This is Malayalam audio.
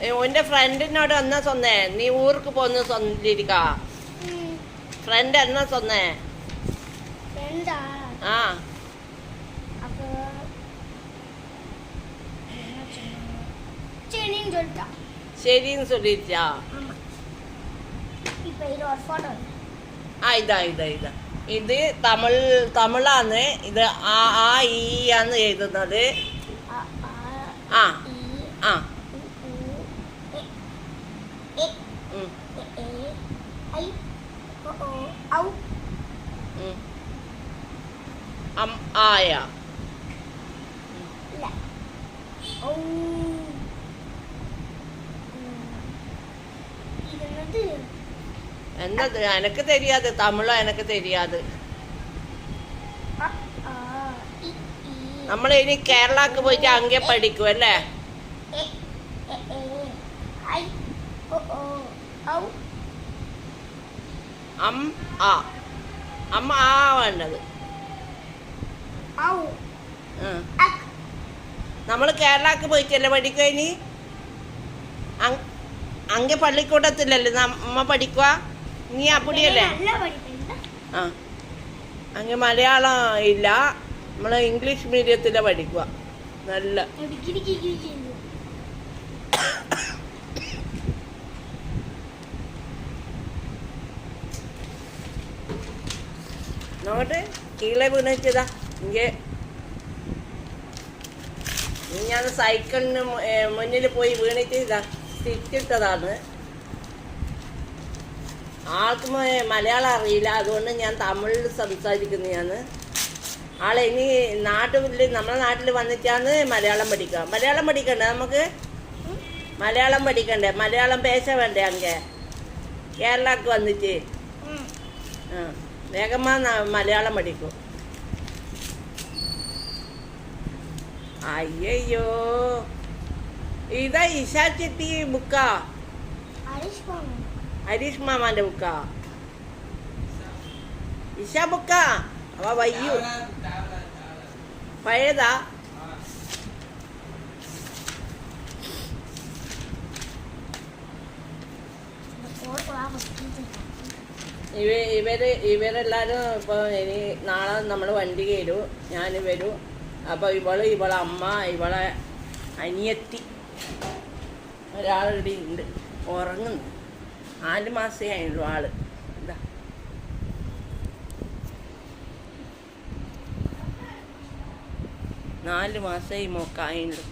உன்ட ஃப்ரெண்டினோட என்ன சொன்னேன்? நீ ஊருக்கு போன்னு சொல்லிருக்கா. ஃப்ரெண்ட் என்ன சொன்னேன்? ஃப்ரெண்டா? ஆ. அப்போ சரின்னு சொல்லிட்டா. சரின்னு சொல்லிருச்சா? ஆமா. இப்போ இது ஒரு ஃபோட்டோ. ഇതാ ഇത് തമിഴാണ്. ഇത് ആ ആ ഈ ആണ് എഴുതുന്നത്. ആ ആ ആയ എന്നത് എനക്ക് தெரியாது. തമിഴ് എനക്ക് தெரியாது. നമ്മൾ ഇനി കേരളക്ക് പോയിട്ട് അങ്ങേ പഠിക്കും അല്ലേ? അമ്മ ആ വേണ്ടത്. നമ്മൾ കേരളക്ക് പോയിട്ടല്ലേ പഠിക്കുക ഇനി? അങ്ങേ പള്ളിക്കൂടത്തിലല്ലേ നമ്മ പഠിക്കുക? നീ അപ്പടിയല്ലേ? ആ, അങ്ങ് മലയാളം ഇല്ല, നമ്മൾ ഇംഗ്ലീഷ് മീഡിയത്തിലാണ് പഠിക്കുക. നല്ല നോട്ട് കീഴെ വീണിച്ചതാ. ഇங்கே ഞാൻ സൈക്കിളിന് മുന്നിൽ പോയി വീണിട്ട് ഇതാ സ്റ്റിച്ചിട്ടതാണ്. ആൾക്കും മലയാളം അറിയില്ല, അതുകൊണ്ട് ഞാൻ തമിഴിൽ സംസാരിക്കുന്നതാണ്. ആളെ ഇനി നമ്മളെ നാട്ടിൽ വന്നിട്ടാണ് മലയാളം പഠിക്കുക. മലയാളം പഠിക്കണ്ടേ നമുക്ക്? മലയാളം പഠിക്കണ്ടേ? മലയാളം പേശ വേണ്ടേ? അങ്ങേ കേരളക്ക് വന്നിട്ട് വേഗമാ മലയാളം പഠിക്കും. അയ്യോ, ഇതാ ഇഷാ ചെട്ടി ബുക്കാ? ഹരീഷ് മാമാന്റെ ബുക്കാ? ഇഷ ബുക്കാ? അവ വയ്യു പഴയതാ? ഇവരെല്ലാരും ഇപ്പൊ ഇനി നാളെ നമ്മൾ വണ്ടി കയറും, ഞാൻ വരും. അപ്പൊ ഇവളെ അമ്മ, ഇവളെ അനിയത്തി ഒരാളിവിടെ ഉണ്ട്, ഉറങ്ങുന്നു. 4 മാസമേ ആയുള്ളൂ ആള്. ഇതാ 4 മാസമായി മോക്കായുള്ളൂ.